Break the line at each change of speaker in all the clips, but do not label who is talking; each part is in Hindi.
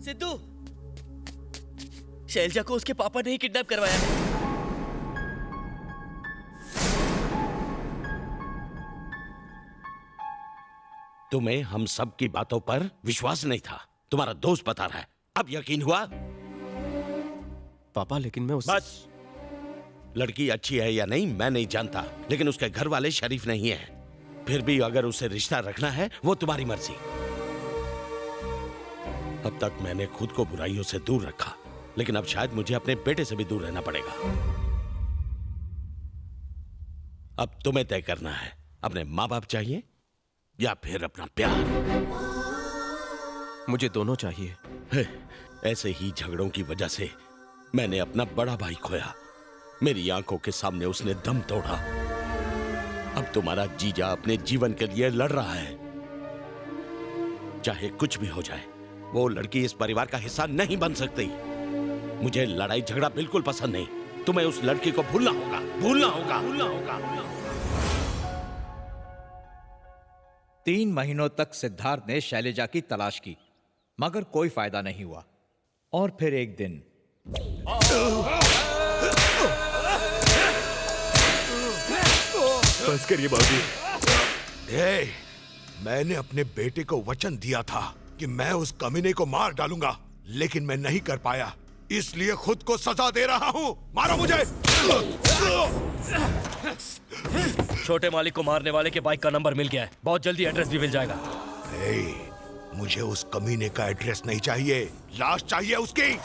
सिद्धू, शैलजा को उसके पापा ने ही किडनैप करवाया है।
तुम्हें हम सब की बातों पर विश्वास नहीं था, तुम्हारा दोस्त बता रहा है, अब यकीन हुआ?
पापा लेकिन मैं
बस, लड़की अच्छी है या नहीं मैं नहीं जानता, लेकिन उसके घर वाले शरीफ नहीं है। फिर भी अगर उसे रिश्ता रखना है वो तुम्हारी मर्जी। अब तक मैंने खुद को बुराइयों से दूर रखा, लेकिन अब शायद मुझे अपने बेटे से भी दूर रहना पड़ेगा। अब तुम्हें तय करना है, अपने माँ बाप चाहिए या फिर अपना प्यार।
मुझे दोनों चाहिए।
ऐसे ही झगड़ों की वजह से मैंने अपना बड़ा भाई खोया। मेरी आंखों के सामने उसने दम तोड़ा। अब तुम्हारा जीजा अपने जीवन के लिए लड़ रहा है। चाहे कुछ भी हो जाए, वो लड़की इस परिवार का हिस्सा नहीं बन सकती। मुझे लड़ाई झगड़ा बिल्कुल पसंद नहीं। तुम्हें उस लड़की को भूलना होगा, भूलना होगा, भूलना होगा।
3 महीनों तक सिद्धार्थ ने शैलजा की तलाश की, मगर कोई फायदा नहीं हुआ। और फिर एक दिन
बस करिए बाबू। मैंने अपने बेटे को वचन दिया था कि मैं उस कमीने को मार डालूंगा, लेकिन मैं नहीं कर पाया, इसलिए खुद को सजा दे रहा हूँ। मारो मुझे।
छोटे मालिक को मारने वाले के बाइक का नंबर मिल गया है, बहुत जल्दी एड्रेस भी मिल जाएगा।
मुझे उस कमीने का एड्रेस नहीं चाहिए, लाश चाहिए उसकी।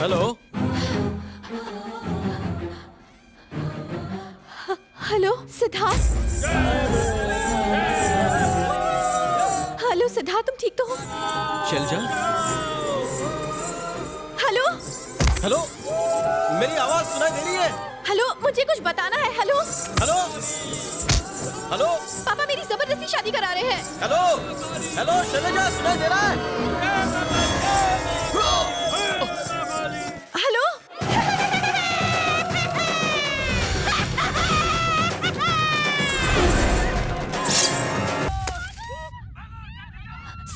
Hello
hello Siddharth. Hello Siddharth, तुम ठीक तो हो?
शैलजा,
हेलो
हेलो, मेरी आवाज सुनाई दे रही है?
हेलो, मुझे कुछ बताना है। हेलो
हेलो हेलो,
पापा मेरी जबरदस्ती शादी करा रहे हैं।
हेलो हेलो, शैलजा सुनाई दे रहा है?
Hello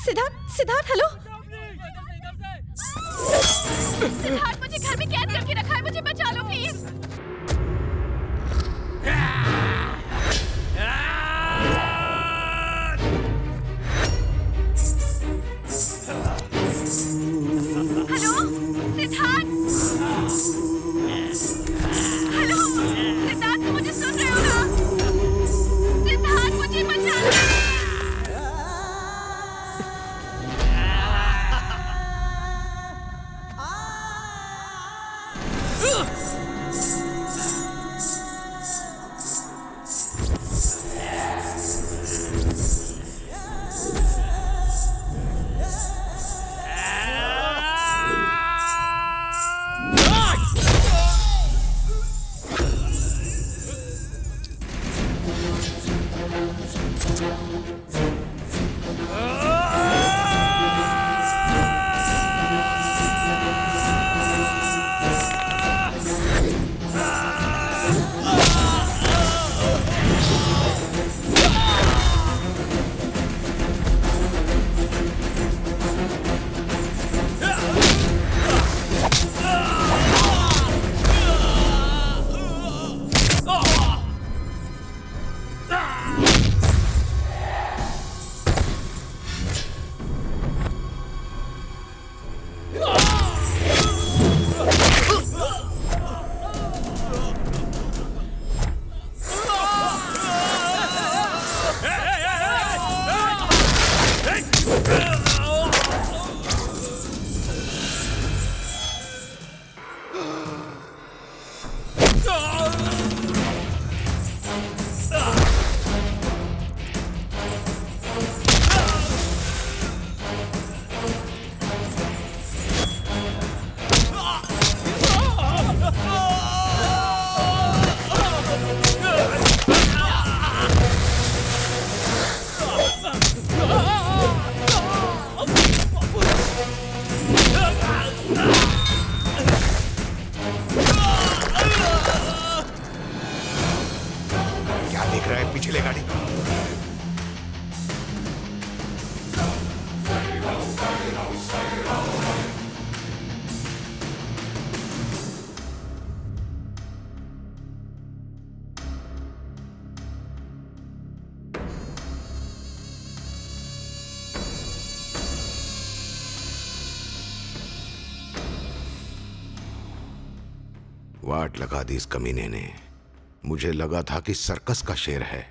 Siddharth, Siddharth hello. सिद्धार्थ, मुझे घर में कैद करके रखा है, मुझे बचा लो please. Hello Siddharth, hello Siddharth, तुम मुझे सुन रहे हो ना? सिद्धार्थ, मुझे बचा लो।
वाट लगा दी इस कमीने ने। मुझे लगा था कि सर्कस का शेर है,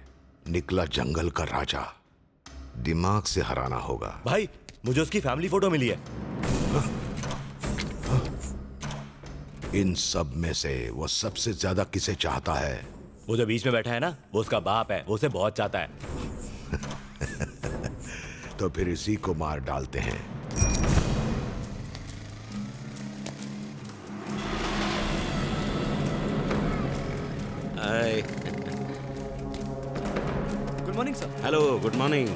निकला जंगल का राजा। दिमाग से हराना होगा।
भाई मुझे उसकी फैमिली फोटो मिली है।
इन सब में से वो सबसे ज्यादा किसे चाहता है?
वो जो बीच में बैठा है ना, वो उसका बाप है, वो उसे बहुत चाहता है।
तो फिर इसी को मार डालते हैं।
Hi.
Good morning sir.
Hello, good morning.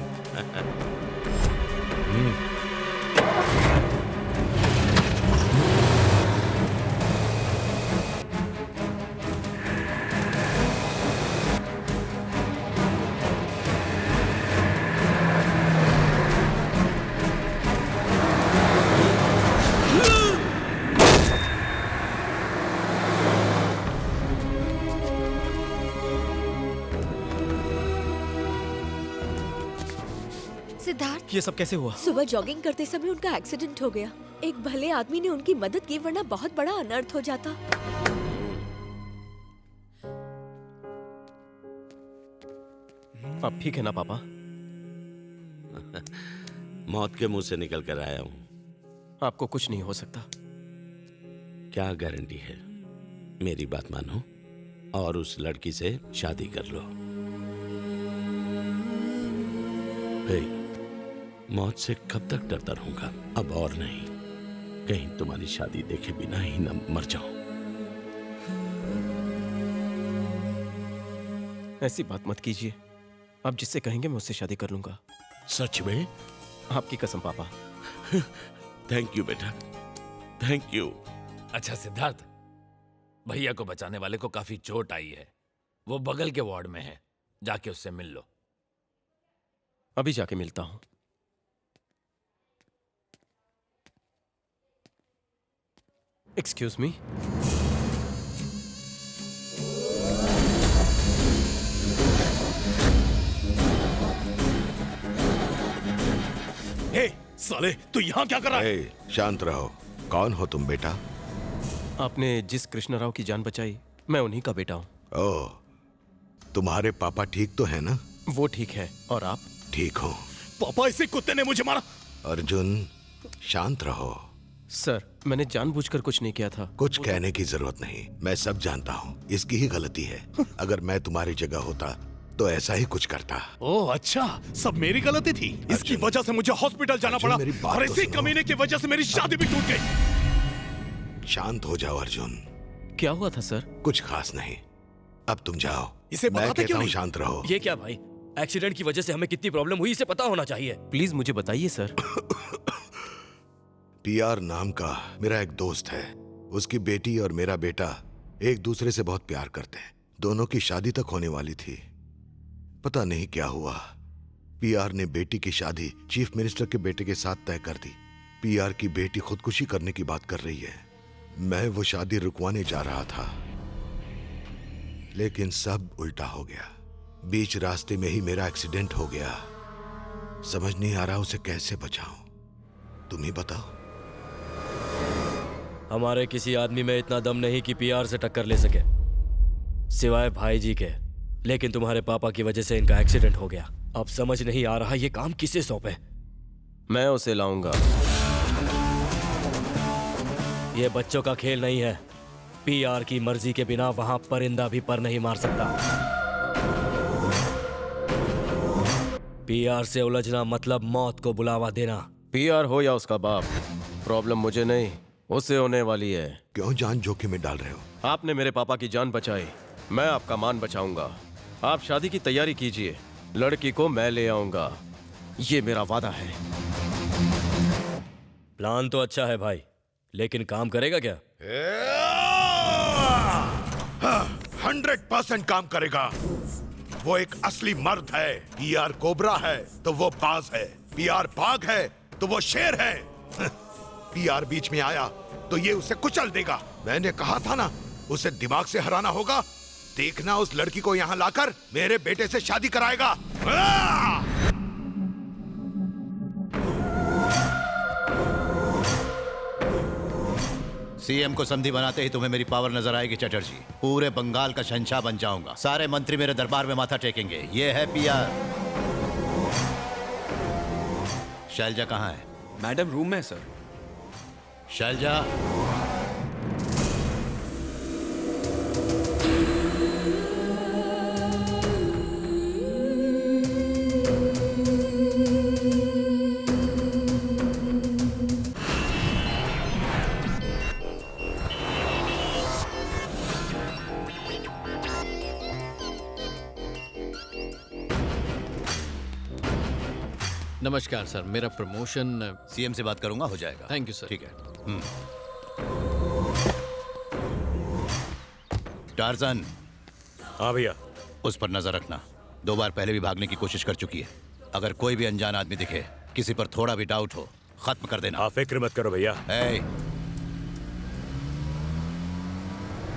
Siddharth,
ये सब कैसे हुआ?
सुबह जॉगिंग करते समय उनका एक्सीडेंट हो गया। एक भले आदमी ने उनकी मदद की, वरना बहुत बड़ा अनर्थ हो जाता।
आप ठीक है ना पापा?
मौत के मुंह से निकल कर आया हूं।
आपको कुछ नहीं हो सकता।
क्या गारंटी है? मेरी बात मानो और उस लड़की से शादी कर लो। हे, मौत से कब तक डरता रहूंगा? अब और नहीं। कहीं तुम्हारी शादी देखे बिना ही न मर जाऊं।
ऐसी बात मत कीजिए। आप जिससे कहेंगे मैं उससे शादी कर लूंगा।
सच में?
आपकी कसम पापा।
थैंक यू बेटा, थैंक यू।
अच्छा सिद्धार्थ, भैया को बचाने वाले को काफी चोट आई है। वो बगल के वार्ड में है, जाके उससे मिल लो।
अभी जाके मिलता हूं। Excuse me.
हे साले, तू यहाँ क्या कर रहा है?
ए, शांत रहो। कौन हो तुम बेटा?
आपने जिस कृष्ण राव की जान बचाई, मैं उन्हीं का बेटा हूं।
ओह, तुम्हारे पापा ठीक तो है ना?
वो ठीक है, और आप?
ठीक हो।
पापा, इसी कुत्ते ने मुझे मारा।
अर्जुन, शांत रहो।
सर, मैंने जानबूझकर कुछ नहीं किया था।
कुछ कहने की जरूरत नहीं, मैं सब जानता हूँ। इसकी ही गलती है। अगर मैं तुम्हारी जगह होता तो ऐसा ही कुछ करता।
ओह अच्छा, सब मेरी गलती थी। इसकी वजह से मुझे हॉस्पिटल जाना
अर्जुन,
पड़ा
मेरी बात
और
तो
इसी
सुनो।
कमीने की वजह से मेरी शादी भी टूट गई।
शांत हो जाओ अर्जुन।
क्या हुआ था सर?
कुछ खास नहीं। अब तुम जाओ।
इसे
मैं
बताते
कहता
क्यों
हूँ
नहीं?
शांत रहो।
ये क्या भाई? एक्सीडेंट की वजह से हमें कितनी प्रॉब्लम हुई, इसे पता होना चाहिए। प्लीज मुझे बताइए सर।
पीआर नाम का मेरा एक दोस्त है। उसकी बेटी और मेरा बेटा एक दूसरे से बहुत प्यार करते हैं। दोनों की शादी तक होने वाली थी। पता नहीं क्या हुआ, पीआर ने बेटी की शादी चीफ मिनिस्टर के बेटे के साथ तय कर दी। पीआर की बेटी खुदकुशी करने की बात कर रही है। मैं वो शादी रुकवाने जा रहा था, लेकिन सब उल्टा हो गया। बीच रास्ते में ही मेरा एक्सीडेंट हो गया। समझ नहीं आ रहा उसे कैसे बचाऊं। तुम ही बताओ।
हमारे किसी आदमी में इतना दम नहीं कि पीआर से टक्कर ले सके, सिवाय भाई जी के। लेकिन तुम्हारे पापा की वजह से इनका एक्सीडेंट हो गया। अब समझ नहीं आ रहा ये काम किसे सौंपे। मैं उसे लाऊंगा। ये बच्चों का खेल नहीं है। पीआर की मर्जी के बिना वहां परिंदा भी पर नहीं मार सकता। पीआर से उलझना मतलब मौत को बुलावा देना। पीआर हो या उसका बाप, प्रॉब्लम मुझे नहीं, उसे होने वाली है।
क्यों जान जोखिम में डाल रहे हो?
आपने मेरे पापा की जान बचाई, मैं आपका मान बचाऊंगा। आप शादी की तैयारी कीजिए, लड़की को मैं ले आऊंगा, ये मेरा वादा है। प्लान तो अच्छा है भाई, लेकिन काम करेगा क्या?
100% काम करेगा। वो एक असली मर्द है। पीआर कोबरा है तो वो बाज है। पीआर बाघ है तो वो शेर है। पीआर बीच में आया तो ये उसे कुचल देगा। मैंने कहा था ना, उसे दिमाग से हराना होगा। देखना उस लड़की को यहाँ लाकर मेरे बेटे से शादी कराएगा।
सीएम को संधि बनाते ही तुम्हें मेरी पावर नजर आएगी चटर्जी। पूरे बंगाल का शहंशाह बन जाऊंगा। सारे मंत्री मेरे दरबार में माथा टेकेंगे। ये है पीआर। शैलजा कहाँ है?
मैडम रूम में है सर।
शैलजा,
नमस्कार सर, मेरा प्रमोशन
सीएम से बात करूंगा, हो जाएगा।
Thank you sir.
ठीक है। टार्जन,
हाँ भैया।
उस पर नजर रखना। 2 बार पहले भी भागने की कोशिश कर चुकी है। अगर कोई भी अनजान आदमी दिखे, किसी पर थोड़ा भी डाउट हो, खत्म कर देना।
आप फिक्र मत करो भैया।
ए,